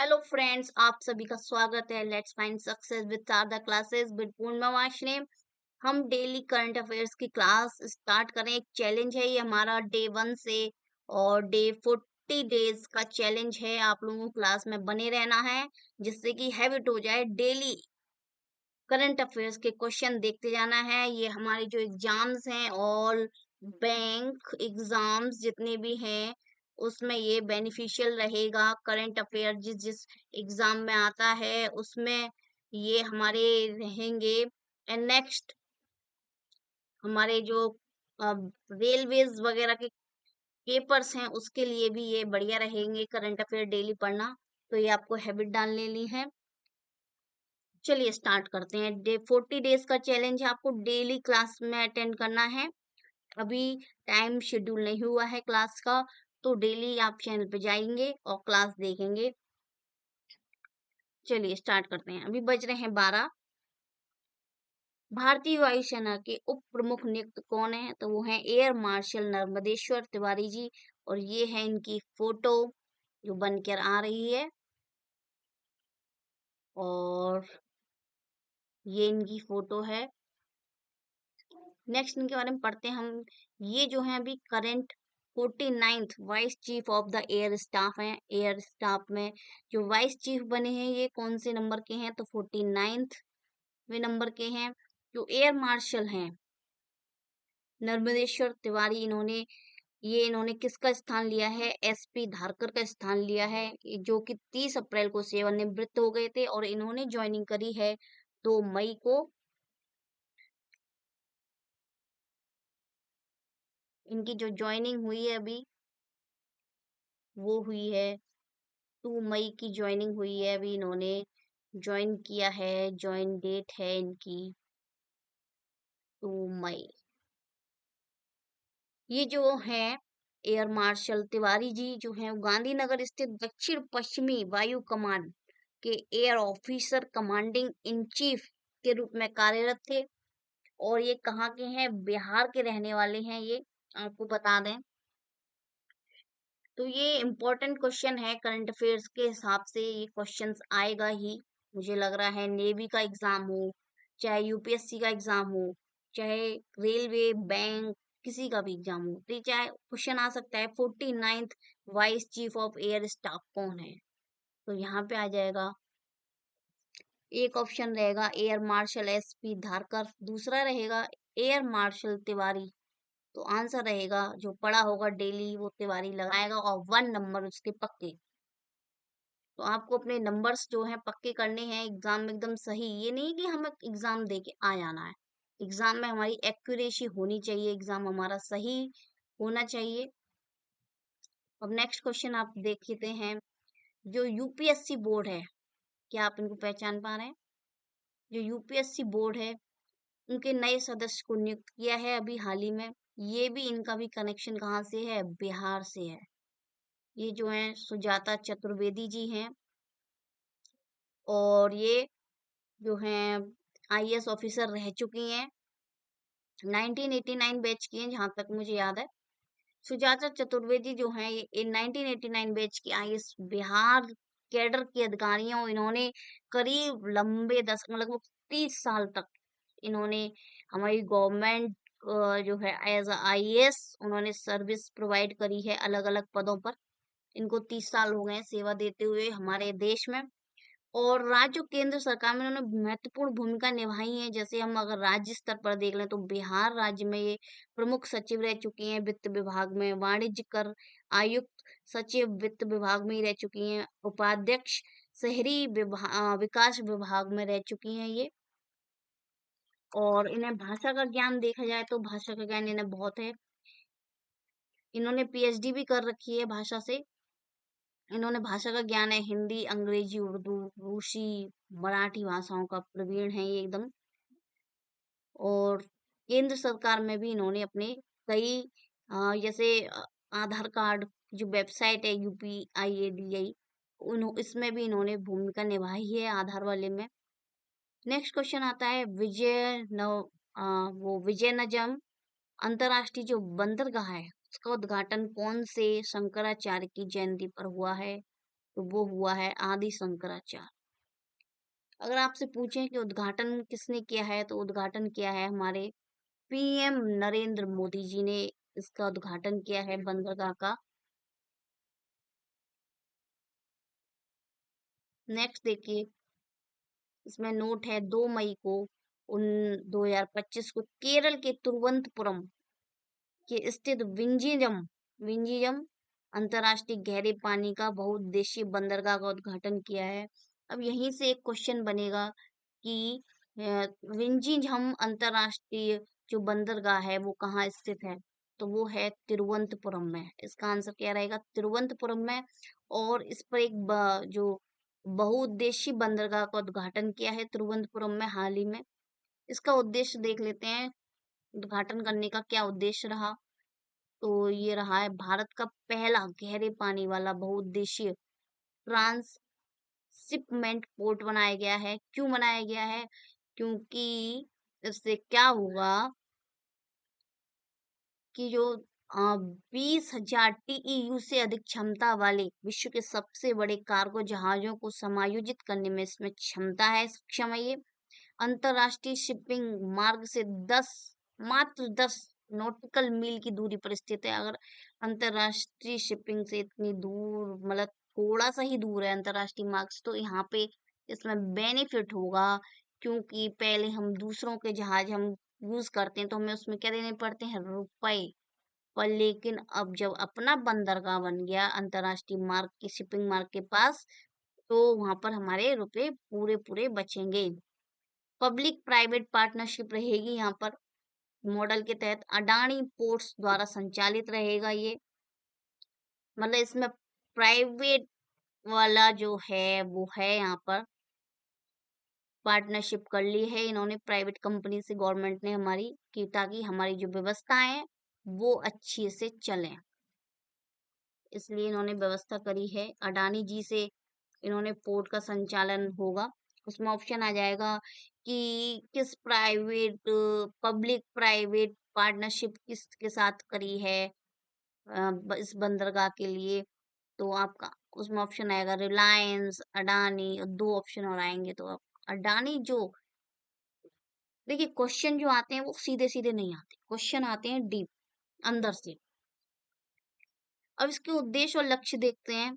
Hello friends, आप सभी का स्वागत है let's find success with Sharda classes with Purnima. हम डेली करंट अफेयर्स की क्लास स्टार्ट करें। एक चैलेंज है ये हमारा डे 1 से, और डे 40 डेज का चैलेंज है। आप लोगों को क्लास में बने रहना है जिससे कि हैबिट हो जाए। डेली करंट अफेयर्स के क्वेश्चन देखते जाना है। ये हमारे जो एग्जाम्स हैं, ऑल बैंक एग्जाम्स जितने भी हैं, उसमें ये बेनिफिशियल रहेगा। करंट अफेयर जिस जिस एग्जाम में आता है उसमें ये हमारे रहेंगे। एंड नेक्स्ट हमारे जो रेलवेज वगैरह के पेपर्स हैं उसके लिए भी ये बढ़िया रहेंगे करंट अफेयर डेली पढ़ना। तो ये आपको हैबिट डाल लेनी है। चलिए स्टार्ट करते हैं। डे 40 डेज का चैलेंज है, आपको डेली क्लास में अटेंड करना है। अभी टाइम शेड्यूल नहीं हुआ है क्लास का, तो डेली आप चैनल पे जाएंगे और क्लास देखेंगे। चलिए स्टार्ट करते हैं। अभी बज रहे हैं 12। भारतीय वायुसेना के उप प्रमुख नियुक्त कौन है? तो वो है एयर मार्शल नर्मदेश्वर तिवारी जी। और ये है इनकी फोटो जो बनकर आ रही है, और ये इनकी फोटो है। नेक्स्ट इनके बारे में पढ़ते हैं हम। ये जो है अभी current 49th vice chief of the air staff हैं। एयर स्टाफ में जो वाइस चीफ बने हैं ये कौन से नंबर के हैं? तो 49th वे नंबर के हैं। जो एयर मार्शल हैं नर्मदेश्वर तिवारी, इन्होंने किसका स्थान लिया है? एसपी धारकर का स्थान लिया है, जो कि 30 अप्रैल को सेवानिवृत्त हो गए थे, और इन्होंने ज्वाइनिंग करी है 2 मई को। इनकी जो ज्वाइनिंग हुई है अभी, वो हुई है 2 मई की ज्वाइनिंग हुई है। अभी इन्होंने ज्वाइन किया है। ज्वाइन डेट है इनकी 2 मई। ये जो है एयर मार्शल तिवारी जी जो हैं, वो गांधीनगर स्थित दक्षिण पश्चिमी वायु कमान के air officer commanding in chief के रूप में कार्यरत थे। और ये कहाँ के हैं? बिहार के रहने वाले हैं ये, आपको बता दें। तो ये इम्पोर्टेंट क्वेश्चन है, करंट अफेयर्स के हिसाब से ये क्वेश्चंस आएगा ही। मुझे लग रहा है नेवी का एग्जाम हो, चाहे यूपीएससी का एग्जाम हो, चाहे रेलवे बैंक किसी का भी एग्जाम हो, तो ये चाहे क्वेश्चन आ सकता है 49th vice chief of air staff कौन है? तो यहाँ पे आ जाएगा। एक ऑप्शन रहेगा एयर मार्शल एसपी धारकर, दूसरा रहेगा एयर मार्शल तिवारी। तो आंसर रहेगा जो पढ़ा होगा डेली वो तिवारी लगाएगा, और 1 नंबर उसके पक्के। तो आपको अपने नंबर्स जो हैं पक्के करने हैं एग्जाम में एकदम सही। ये नहीं कि हमें एग्जाम दे के आ जाना है। एग्जाम में हमारी एक्यूरेसी होनी चाहिए, एग्जाम हमारा सही होना चाहिए। अब नेक्स्ट क्वेश्चन आप देखते हैं। जो यूपीएससी बोर्ड है, क्या आप इनको पहचान पा रहे हैं? जो यूपीएससी बोर्ड है उनके नए सदस्य को नियुक्त किया है अभी हाल ही में। ये भी इनका भी कनेक्शन कहाँ से है? बिहार से है। ये जो है सुजाता चतुर्वेदी जी हैं, और ये जो हैं आईएएस ऑफिसर रह चुकी हैं। 1989 बैच की हैं जहां तक मुझे याद है। सुजाता चतुर्वेदी जो हैं ये 1989 बैच की आईएएस बिहार कैडर की अधिकारी हैं। और इन्होंने करीब लंबे दस लगभग 30 साल तक इन्होंने हमारी गवर्नमेंट जो है एज आईएएस उन्होंने सर्विस प्रोवाइड करी है अलग अलग पदों पर। इनको 30 साल हो गए हैं सेवा देते हुए हमारे देश में। और राज्य और केंद्र सरकार में उन्होंने महत्वपूर्ण भूमिका निभाई है। जैसे हम अगर राज्य स्तर पर देख लें तो बिहार राज्य में ये प्रमुख सचिव रह चुकी हैं वित्त विभाग में, वाणिज्य कर आयुक्त सचिव वित्त विभाग में ही रह चुकी हैं, उपाध्यक्ष शहरी विकास विभाग में रह चुकी हैं ये। और इन्हें भाषा का ज्ञान देखा जाए तो भाषा का ज्ञान इन्हें बहुत है। इन्होंने पीएचडी भी कर रखी है भाषा से। इन्होंने भाषा का ज्ञान है हिंदी, अंग्रेजी, उर्दू, रूसी, मराठी भाषाओं का प्रवीण है ये एकदम। और केंद्र सरकार में भी इन्होंने अपने कई जैसे आधार कार्ड जो वेबसाइट है यूपीआईएडीआई, उन इसमें भी इन्होंने भूमिका निभाई है आधार वाले में। नेक्स्ट क्वेश्चन आता है वो विजयनगरम अंतरराष्ट्रीय जो बंदरगाह है उसका उद्घाटन कौन से शंकराचार्य की जयंती पर हुआ है? तो वो हुआ है आदि शंकराचार्य। अगर आपसे पूछें कि उद्घाटन किसने किया है, तो उद्घाटन किया है हमारे पीएम नरेंद्र मोदी जी ने इसका उद्घाटन किया है बंदरगाह का। नेक्स्ट देखिए, इसमें नोट है 2 मई को उन 2025 को केरल के तिरुवनंतपुरम के स्थित विंझियम अंतर्राष्ट्रीय गहरे पानी का बहुउद्देशीय बंदरगाह का उद्घाटन किया है। अब यहीं से एक क्वेश्चन बनेगा कि विंझियम अंतर्राष्ट्रीय जो बंदरगाह है वो कहाँ स्थित है, तो वो है तिरुवनंतपुरम में। इसका आंसर क्या रहेगा? तिरुवनंतपुरम में। और इस पर एक जो बहुउद्देशीय बंदरगाह का उद्घाटन किया है तिरुवनंतपुरम में हाल ही में। इसका उद्देश्य देख लेते हैं, उद्घाटन करने का क्या उद्देश्य रहा। तो ये रहा है भारत का पहला गहरे पानी वाला बहुउद्देशीय ट्रांसशिपमेंट पोर्ट बनाया गया है। क्यों बनाया गया है? क्योंकि इससे क्या होगा कि जो 20,000 टीईयू से अधिक क्षमता वाले विश्व के सबसे बड़े कार्गो जहाजों को समायोजित करने में इसमें क्षमता है, सक्षम है ये। अंतरराष्ट्रीय शिपिंग मार्ग से मात्र 10 नॉटिकल मील की दूरी पर स्थित है। अगर अंतरराष्ट्रीय शिपिंग से इतनी दूर, मतलब थोड़ा सा ही दूर है अंतरराष्ट्रीय मार्ग से, तो यहाँ पे इसमें बेनिफिट होगा। क्योंकि पहले हम दूसरों के जहाज हम यूज करते हैं तो हमें उसमें क्या देने पड़ते हैं? रुपए। पर लेकिन अब जब अपना बंदरगाह बन गया अंतरराष्ट्रीय मार्ग की शिपिंग मार्ग के पास, तो वहां पर हमारे रुपए पूरे पूरे बचेंगे। पब्लिक प्राइवेट पार्टनरशिप रहेगी यहाँ पर। मॉडल के तहत अडानी पोर्ट्स द्वारा संचालित रहेगा ये। मतलब इसमें प्राइवेट वाला जो है वो है, यहाँ पर पार्टनरशिप कर ली है इन्होंने प्राइवेट कंपनी से, गवर्नमेंट ने हमारी, की ताकि हमारी जो व्यवस्थाएं हैं वो अच्छी से चलें। इसलिए इन्होंने व्यवस्था करी है। अडानी जी से इन्होंने पोर्ट का संचालन होगा। उसमें ऑप्शन आ जाएगा कि किस पब्लिक प्राइवेट पार्टनरशिप किसके साथ करी है इस बंदरगाह के लिए। तो आपका उसमें ऑप्शन आएगा रिलायंस, अडानी, और 2 ऑप्शन और आएंगे। तो आप अडानी जो, देखिए क्वेश्चन जो आते हैं वो सीधे सीधे नहीं आते, क्वेश्चन आते हैं डीप, अंदर से। अब इसके उद्देश्य और लक्ष्य देखते हैं।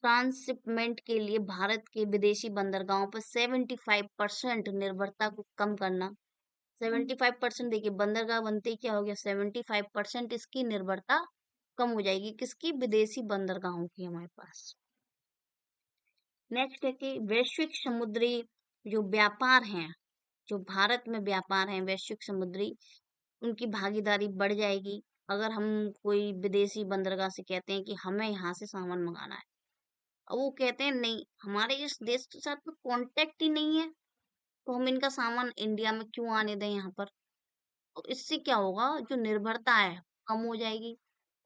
ट्रांसशिपमेंट के लिए भारत के विदेशी बंदरगाहों पर 75% निर्भरता को कम करना। 75%, देखिए बंदरगाह बनते ही क्या हो गया, 75% इसकी निर्भरता कम हो जाएगी। किसकी? विदेशी बंदरगाहों की हमारे पास। नेक्स्ट है कि वैश्विक समुद्री जो व्यापार हैं, जो भारत में व्यापार हैं वैश्विक समुद्री, उनकी भागीदारी बढ़ जाएगी। अगर हम कोई विदेशी बंदरगाह से कहते हैं कि हमें यहाँ से सामान मंगाना है, और वो कहते हैं नहीं, हमारे इस देश के साथ तो कांटेक्ट ही नहीं है, तो हम इनका सामान इंडिया में क्यों आने दें यहाँ पर। तो इससे क्या होगा, जो निर्भरता है कम हो जाएगी।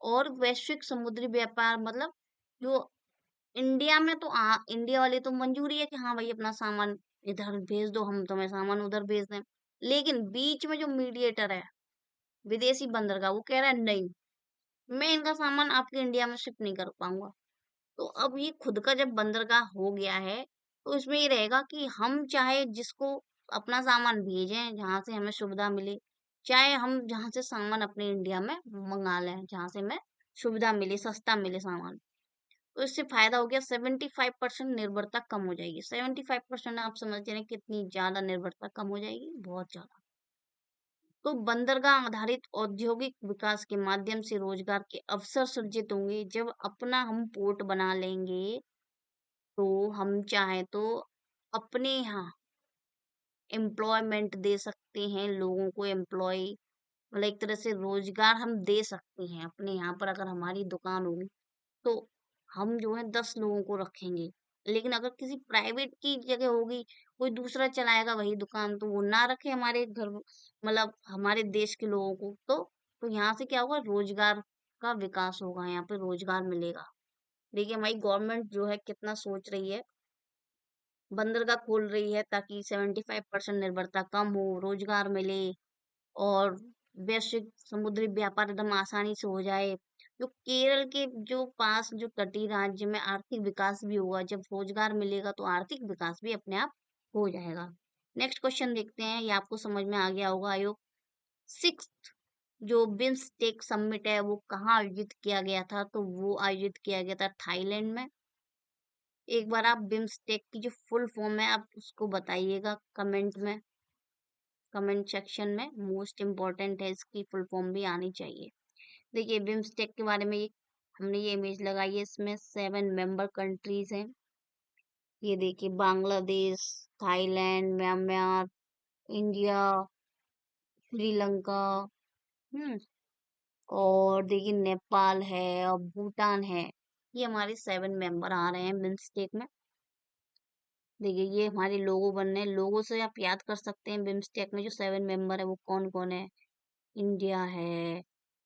और वैश्विक समुद्री व्यापार मतलब जो इंडिया में तो इंडिया वाले तो मंजूरी है कि हाँ भाई अपना सामान इधर भेज दो, हम तुम्हें सामान उधर भेज दें। लेकिन बीच में जो मीडिएटर है विदेशी बंदरगाह, वो कह रहा है नहीं, मैं इनका सामान आपके इंडिया में शिप नहीं कर पाऊंगा। तो अब ये खुद का जब बंदरगाह हो गया है, तो इसमें ये रहेगा कि हम चाहे जिसको अपना सामान भेजें जहां से हमें सुविधा मिले, चाहे हम जहां से सामान अपने इंडिया में मंगा लें जहां से हमें सुविधा मिले, सस्ता मिले सामान। तो इससे फायदा हो गया, 75% निर्भरता कम हो जाएगी। 75% आप समझ रहे हैं कितनी ज्यादा निर्भरता कम हो जाएगी, बहुत ज्यादा। तो बंदरगाह आधारित औद्योगिक विकास के माध्यम से रोजगार के अवसर सृजित होंगे। जब अपना हम पोर्ट बना लेंगे, तो हम चाहे तो अपने यहाँ एम्प्लॉयमेंट दे सकते हैं, लोगों को एम्प्लॉय, मतलब एक तरह से रोजगार हम दे सकते हैं। अपने यहाँ पर अगर हमारी दुकान होगी, तो हम जो है 10 लोगों को रखेंगे। लेकिन अगर किसी प्राइवेट की जगह होगी, कोई दूसरा चलाएगा वही दुकान, तो वो ना रखे हमारे घर, मतलब हमारे देश के लोगों को। तो यहाँ से क्या होगा, रोजगार का विकास होगा, यहाँ पे रोजगार मिलेगा। देखिए हमारी गवर्नमेंट जो है कितना सोच रही है, बंदरगाह खोल रही है ताकि 75% निर्भरता कम हो, रोजगार मिले, और वैश्विक समुद्री व्यापार एकदम आसानी से हो जाए। जो केरल के जो पास जो तटीय राज्य में आर्थिक विकास भी होगा, जब रोजगार मिलेगा तो आर्थिक विकास भी अपने आप हो जाएगा। नेक्स्ट क्वेश्चन देखते हैं, ये आपको समझ में आ गया होगा आयोग। सिक्स जो बिम्स्टेक समिट है वो कहाँ आयोजित किया गया था, तो वो आयोजित किया गया था थाईलैंड में। एक बार आप बिम्स्टेक की जो फुल फॉर्म है आप उसको बताइएगा कमेंट में, कमेंट सेक्शन में, मोस्ट इम्पोर्टेंट है, इसकी फुल फॉर्म भी आनी चाहिए। देखिए बिम्स्टेक के बारे में हमने ये इमेज लगाई है, इसमें 7 मेंबर कंट्रीज हैं। ये देखिए Bangladesh, Thailand, Myanmar, India, Sri Lanka, hmm और देखिए नेपाल है और भूटान है। ये हमारे 7 मेंबर आ रहे हैं बिम्स्टेक में। देखिए ये हमारे लोगो बन रहे हैं, लोगो से आप याद कर सकते हैं बिम्स्टेक में जो 7 मेंबर है वो कौन कौन है। इंडिया है,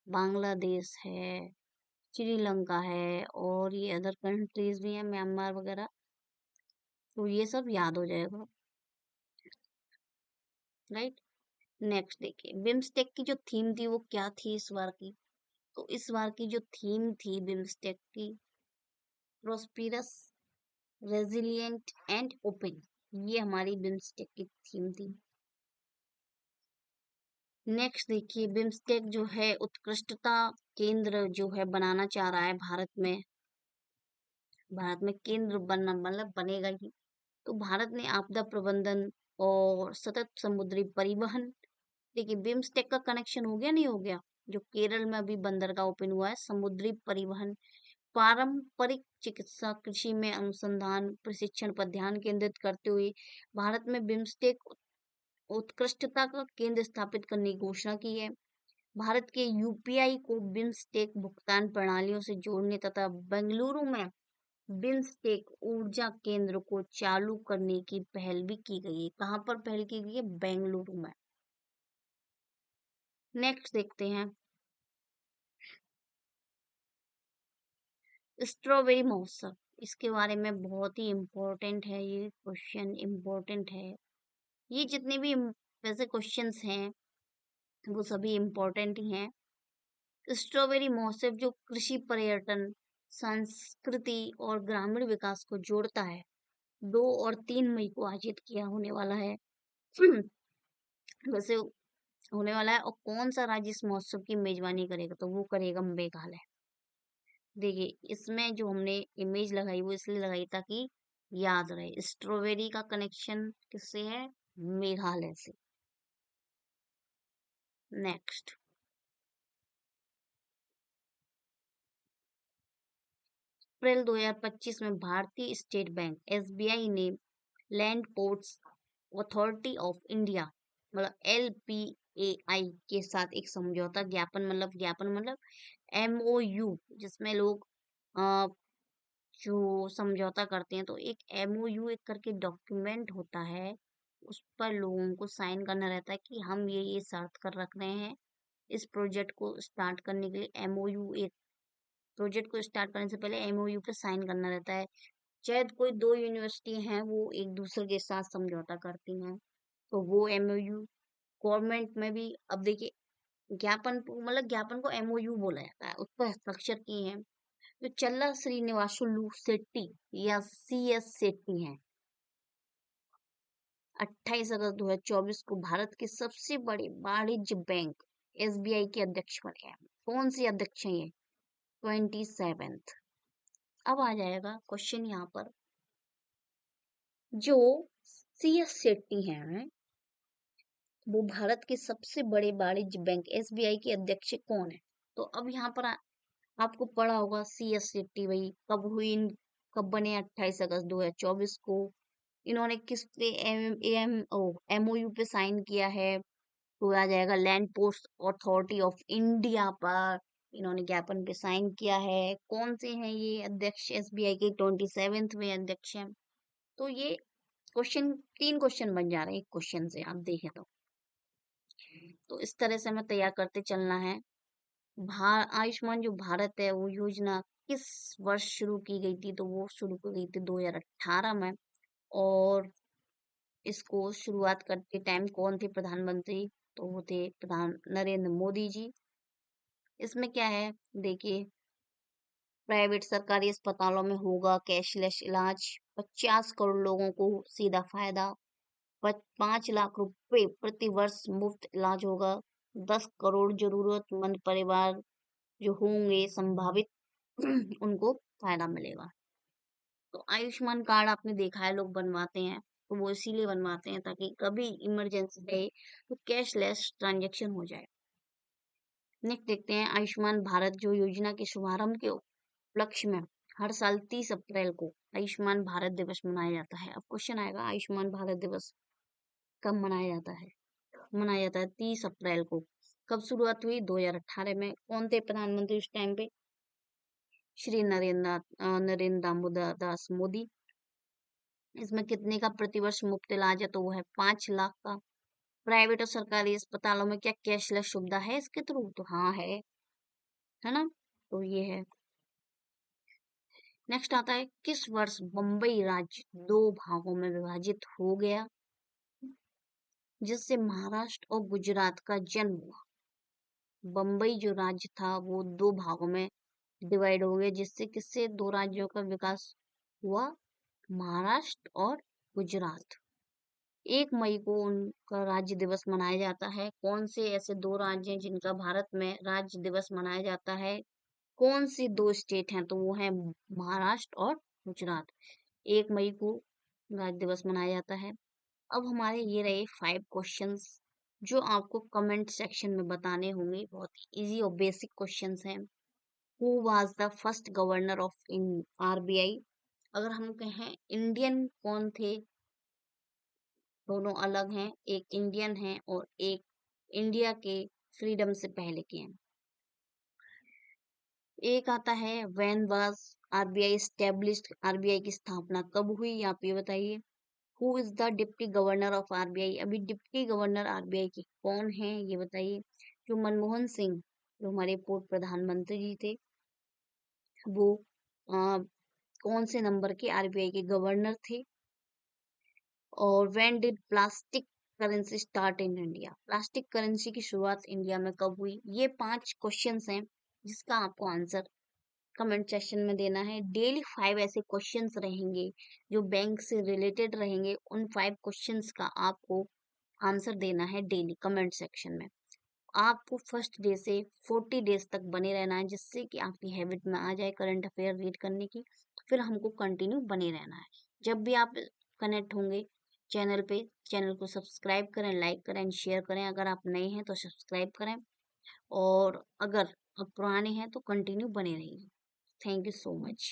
बांग्लादेश है, श्रीलंका है और ये अदर कंट्रीज भी हैं, म्यांमार वगैरह। तो ये सब याद हो जाएगा, राइट। नेक्स्ट देखिए बिम्स्टेक की जो थीम थी वो क्या थी इस बार की, तो इस बार की जो थीम थी बिम्स्टेक की, प्रोस्पिरस, रेजिलिएंट एंड ओपन, ये हमारी बिम्स्टेक की थीम थी। नेक्स्ट देखिए बिम्स्टेक जो है उत्कृष्टता केंद्र जो है बनाना चाह रहा है भारत में, भारत में केंद्र बनना मतलब बनेगा ही। तो भारत ने आपदा प्रबंधन और सतत समुद्री परिवहन, देखिए बिम्स्टेक का कनेक्शन हो गया नहीं हो गया, जो केरल में अभी बंदरगाह ओपन हुआ है, समुद्री परिवहन, पारंपरिक चिकित्सा, कृषि में अनुसंधान प्रशिक्षण पर ध्यान केंद्रित करते हुए भारत में बिम्स्टेक उत्कृष्टता का केंद्र स्थापित करने की घोषणा की है। भारत के यूपीआई को बिम्स्टेक भुगतान प्रणालियों से जोड़ने तथा बेंगलुरु में बिम्स्टेक ऊर्जा केंद्र को चालू करने की पहल भी की गई है। कहाँ पर पहल की गई है? बेंगलुरु में। नेक्स्ट देखते हैं स्ट्रॉबेरी महोत्सव, इसके बारे में बहुत ही इम्पोर्टेंट है, ये क्वेश्चन इम्पोर्टेंट है। ये जितने भी वैसे क्वेश्चंस हैं वो सभी इम्पोर्टेंट ही हैं। स्ट्रॉबेरी महोत्सव जो कृषि पर्यटन, संस्कृति और ग्रामीण विकास को जोड़ता है, 2 और 3 मई को आयोजित किया होने वाला है। वैसे होने वाला है, और कौन सा राज्य इस महोत्सव की मेजबानी करेगा, तो वो करेगा मेघालय। देखिए इसमें जो हमने इमेज लगाई वो इसलिए लगाई ताकि याद रहे, स्ट्रॉबेरी का कनेक्शन किससे है? मेघालय से। नेक्स्ट अप्रैल 2025 में भारतीय स्टेट बैंक एसबीआई ने land ports authority of India मतलब एलपीएआई के साथ एक समझौता ज्ञापन मतलब एमओयू, जिसमें लोग अ, जो समझौता करते हैं, तो एक एमओयू एक करके डॉक्यूमेंट होता है, उस पर लोगों को साइन करना रहता है कि हम ये शर्त कर रख रहे हैं इस प्रोजेक्ट को स्टार्ट करने के लिए। एमओयू एक प्रोजेक्ट को स्टार्ट करने से पहले एमओयू पे साइन करना रहता है। शायद कोई 2 यूनिवर्सिटी हैं वो एक दूसरे के साथ समझौता करती हैं, तो वो एमओयू गवर्नमेंट में भी, अब देखिए ज्ञापन को एमओयू बोला जाता है, उस पर हस्ताक्षर किए हैं जो चल्ला श्रीनिवासुलु शेट्टी या सीएस शेट्टी हैं। 28 अगस्त 2024 को भारत के सबसे बड़े वाणिज्य बैंक एसबीआई के अध्यक्ष बने हैं। कौन सी अध्यक्ष हैं ये? 27th। अब आ जाएगा क्वेश्चन यहाँ पर, जो सीएस शेट्टी हैं वो भारत के सबसे बड़े वाणिज्य बैंक एसबीआई के अध्यक्ष कौन है? तो अब यहाँ पर आपको पढ़ा होगा सीएस शेट्टी भाई कब हुई, कब बने? 28 अगस्त 2024 को। इन्होंने किस पे एमओयू पे साइन किया है? तो आ जाएगा land post authority of India पर इन्होंने ज्ञापन पे साइन किया है। कौन से हैं ये अध्यक्ष? एसबीआई के 27वें में अध्यक्ष हैं। तो ये क्वेश्चन 3 क्वेश्चन बन जा रहे हैं एक क्वेश्चन से, आप देखें तो इस तरह से हमें तैयार करते चलना है। आयुष्मान जो भारत है वो योजना किस वर्ष शुरू की गई थी? तो वो शुरू की गई थी 2018 में। और इसको शुरुआत करते टाइम कौन थे प्रधानमंत्री? तो वो थे प्रधान नरेंद्र मोदी जी। इसमें क्या है देखिए, प्राइवेट सरकारी अस्पतालों में होगा कैशलेस इलाज। 50 करोड़ लोगों को सीधा फायदा। 5 लाख रुपए प्रति वर्ष मुफ्त इलाज होगा। 10 करोड़ जरूरतमंद परिवार जो होंगे संभावित उनको फायदा मिलेगा। तो आयुष्मान कार्ड आपने देखा है लोग बनवाते हैं, तो वो इसीलिए बनवाते हैं ताकि कभी इमरजेंसी रहे तो कैशलेस ट्रांजैक्शन हो जाए। नेक्स्ट देखते हैं आयुष्मान भारत जो योजना के शुभारंभ के उपलक्ष्य में हर साल 30 अप्रैल को आयुष्मान भारत दिवस मनाया जाता है। अब क्वेश्चन आएगा आयुष्मान भारत दिवस कब मनाया जाता है? मनाया जाता है 30 अप्रैल को। कब शुरुआत हुई? 2018 में। कौन थे प्रधानमंत्री उस टाइम पे? श्री नरेंद्र दामोदर दास मोदी। इसमें कितने का प्रतिवर्ष मुफ्त इलाज है? तो वो है 5 लाख का। प्राइवेट और सरकारी अस्पतालों में क्या कैशलेस सुविधा है इसके थ्रू? तो हाँ है ना? तो ये है। नेक्स्ट आता है किस वर्ष बम्बई राज्य 2 भागों में विभाजित हो गया जिससे महाराष्ट्र और गुजरात का जन्म हुआ? बम्बई जो राज्य था वो 2 भागों में डिवाइड हो गया जिससे किससे 2 राज्यों का विकास हुआ? महाराष्ट्र और गुजरात। 1 मई को उनका राज्य दिवस मनाया जाता है। कौन से ऐसे 2 राज्य हैं जिनका भारत में राज्य दिवस मनाया जाता है? कौन सी 2 स्टेट हैं? तो वो है महाराष्ट्र और गुजरात। 1 मई को राज्य दिवस मनाया जाता है। अब हमारे ये रहे 5 क्वेश्चंस जो आपको कमेंट सेक्शन में बताने होंगे। बहुत इजी और बेसिक क्वेश्चंस हैं। Who was the first governor of in RBI? अगर हम कहें इंडियन कौन थे, दोनों अलग हैं। एक इंडियन है और एक इंडिया के फ्रीडम से पहले के हैं। एक आता है when was RBI established? RBI की स्थापना कब हुई? आप ये बताइए। Who is the deputy governor of RBI? अभी डिप्टी गवर्नर आरबीआई के कौन है ये बताइए। जो मनमोहन सिंह जो हमारे पूर्व प्रधानमंत्री जी थे वो कौन से नंबर के आरबीआई के गवर्नर थे? और when did plastic currency start in India? Plastic currency की शुरुआत इंडिया में कब हुई? ये 5 क्वेश्चंस हैं जिसका आपको आंसर कमेंट सेक्शन में देना है। डेली 5 ऐसे क्वेश्चंस रहेंगे जो बैंक से रिलेटेड रहेंगे। उन 5 क्वेश्चंस का आपको आंसर देना है डेली कमेंट सेक्शन में। आपको फर्स्ट डे से 40 डेज तक बने रहना है जिससे कि आपकी हैबिट में आ जाए करंट अफेयर रीड करने की। फिर हमको कंटिन्यू बने रहना है। जब भी आप कनेक्ट होंगे चैनल पे, चैनल को सब्सक्राइब करें, लाइक करें, शेयर करें। अगर आप नए हैं तो सब्सक्राइब करें और अगर आप पुराने हैं तो कंटिन्यू बने रहिए। Thank you so much.